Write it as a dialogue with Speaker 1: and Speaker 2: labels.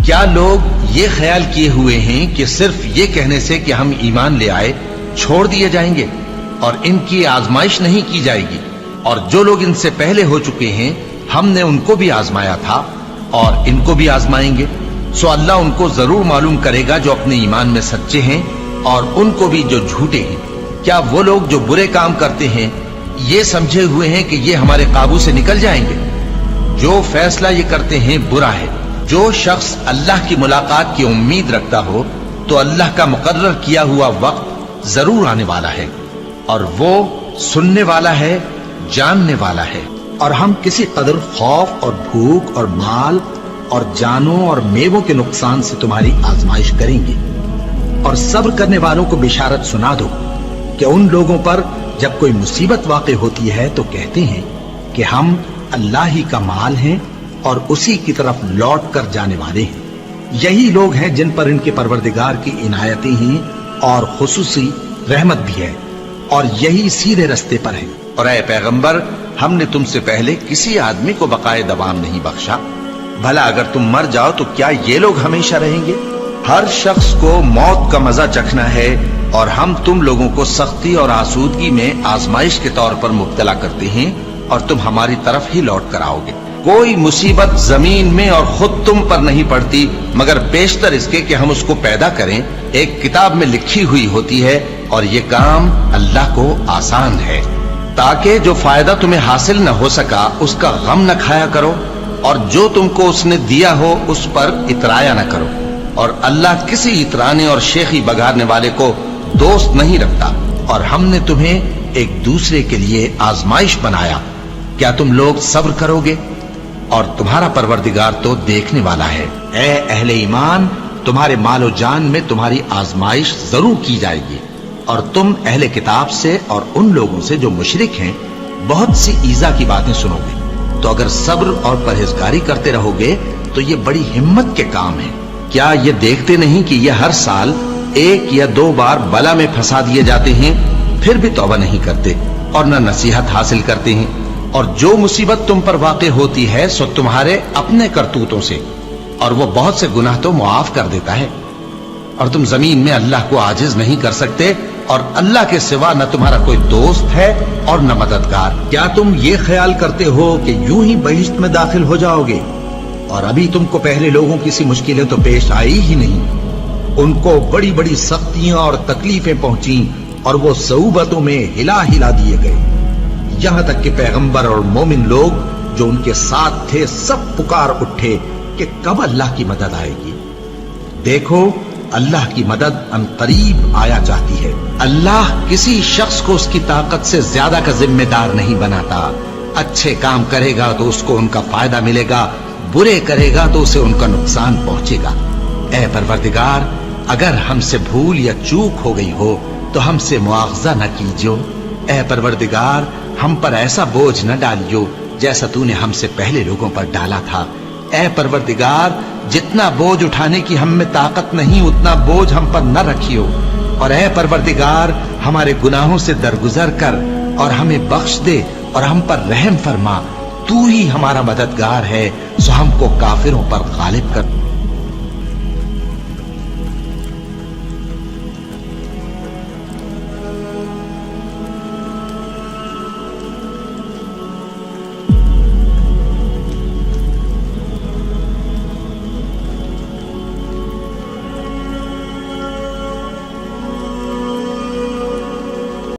Speaker 1: کیا لوگ یہ خیال کیے ہوئے ہیں کہ صرف یہ کہنے سے کہ ہم ایمان لے آئے چھوڑ دیے جائیں گے اور ان کی آزمائش نہیں کی جائے گی؟ اور جو لوگ ان سے پہلے ہو چکے ہیں ہم نے ان کو بھی آزمایا تھا اور ان کو بھی آزمائیں گے، سو اللہ ان کو ضرور معلوم کرے گا جو اپنے ایمان میں سچے ہیں اور ان کو بھی جو جھوٹے ہیں۔ کیا وہ لوگ جو برے کام کرتے ہیں یہ سمجھے ہوئے ہیں کہ یہ ہمارے قابو سے نکل جائیں گے؟ جو فیصلہ یہ کرتے ہیں برا ہے۔ جو شخص اللہ کی ملاقات کی امید رکھتا ہو تو اللہ کا مقرر کیا ہوا وقت ضرور آنے والا ہے، اور وہ سننے والا ہے، جاننے والا ہے۔
Speaker 2: اور ہم کسی قدر خوف اور بھوک اور مال اور جانوں اور میووں کے نقصان سے تمہاری آزمائش کریں گے، اور صبر کرنے والوں کو بشارت سنا دو کہ ان لوگوں پر جب کوئی مصیبت واقع ہوتی ہے تو کہتے ہیں کہ ہم اللہ ہی کا مال ہیں اور اسی کی طرف لوٹ کر جانے والے ہیں۔ یہی لوگ ہیں جن پر ان کے پروردگار کی عنایتیں ہیں اور خصوصی رحمت بھی ہے، اور یہی سیدھے رستے پر ہیں۔
Speaker 1: اور اے پیغمبر، ہم نے تم سے پہلے کسی آدمی کو بقائے دوام نہیں بخشا، بھلا اگر تم مر جاؤ تو کیا یہ لوگ ہمیشہ رہیں گے؟ ہر شخص کو موت کا مزہ چکھنا ہے، اور ہم تم لوگوں کو سختی اور آسودگی میں آزمائش کے طور پر مبتلا کرتے ہیں، اور تم ہماری طرف ہی لوٹ کر آؤ گے۔ کوئی مصیبت زمین میں اور خود تم پر نہیں پڑتی مگر بیشتر اس کے کہ ہم اس کو پیدا کریں ایک کتاب میں لکھی ہوئی ہوتی ہے، اور یہ کام اللہ کو آسان ہے، تاکہ جو فائدہ تمہیں حاصل نہ ہو سکا اس کا غم نہ کھایا کرو، اور جو تم کو اس نے دیا ہو اس پر اترایا نہ کرو۔ اور اللہ کسی اترانے اور شیخی بگاڑنے والے کو دوست نہیں رکھتا۔ اور ہم نے تمہیں ایک دوسرے کے لیے آزمائش بنایا، کیا تم لوگ صبر کرو گے؟ اور تمہارا پروردگار تو دیکھنے والا ہے۔
Speaker 2: اے اہل ایمان، تمہارے مال و جان میں تمہاری آزمائش ضرور کی جائے گی، اور تم اہل کتاب سے اور ان لوگوں سے جو مشرک ہیں بہت سی ایذا کی باتیں سنو گے، تو اگر صبر اور پرہیزگاری کرتے رہو گے تو یہ بڑی ہمت کے کام ہے۔ کیا یہ دیکھتے نہیں کہ یہ ہر سال 1 یا 2 بار بلا میں پھنسا دیے جاتے ہیں، پھر بھی توبہ نہیں کرتے اور نہ نصیحت حاصل کرتے ہیں؟ اور جو مصیبت تم پر واقع ہوتی ہے سو تمہارے اپنے کرتوتوں سے، اور وہ بہت سے گناہ تو معاف کر دیتا ہے۔ اور تم زمین میں اللہ کو عاجز نہیں کر سکتے، اور اللہ کے سوا نہ تمہارا کوئی دوست ہے اور نہ مددگار۔ کیا تم یہ خیال کرتے ہو کہ یوں ہی بہشت میں داخل ہو جاؤ گے؟ اور ابھی تم کو پہلے لوگوں کی سی مشکلیں تو پیش آئی ہی نہیں۔ ان کو بڑی بڑی سختیاں اور تکلیفیں پہنچیں، اور وہ صعوبتوں میں ہلا ہلا دیے گئے، یہاں تک کہ پیغمبر اور مومن لوگ جو ان کے ساتھ تھے سب پکار اٹھے کہ کب اللہ کی مدد آئے گی۔ دیکھو، اللہ کی مدد ان قریب آیا جاتی ہے۔ اللہ کسی شخص کو اس کی طاقت سے زیادہ کا ذمہ دار نہیں بناتا۔ اچھے کام کرے گا تو اس کو ان کا فائدہ ملے گا، برے کرے گا تو اسے ان کا نقصان پہنچے گا۔ اے پروردگار، اگر ہم سے بھول یا چوک ہو گئی ہو تو ہم سے مواخذہ نہ کیجو۔ اے پروردگار، ہم پر ایسا بوجھ نہ ڈالیو جیسا تو نے ہم سے پہلے لوگوں پر ڈالا تھا۔ اے پروردگار، جتنا بوجھ اٹھانے کی ہم میں طاقت نہیں اتنا بوجھ ہم پر نہ رکھیو، اور اے پروردگار ہمارے گناہوں سے درگزر کر اور ہمیں بخش دے اور ہم پر رحم فرما۔ تو ہی ہمارا مددگار ہے، سو ہم کو کافروں پر غالب کر۔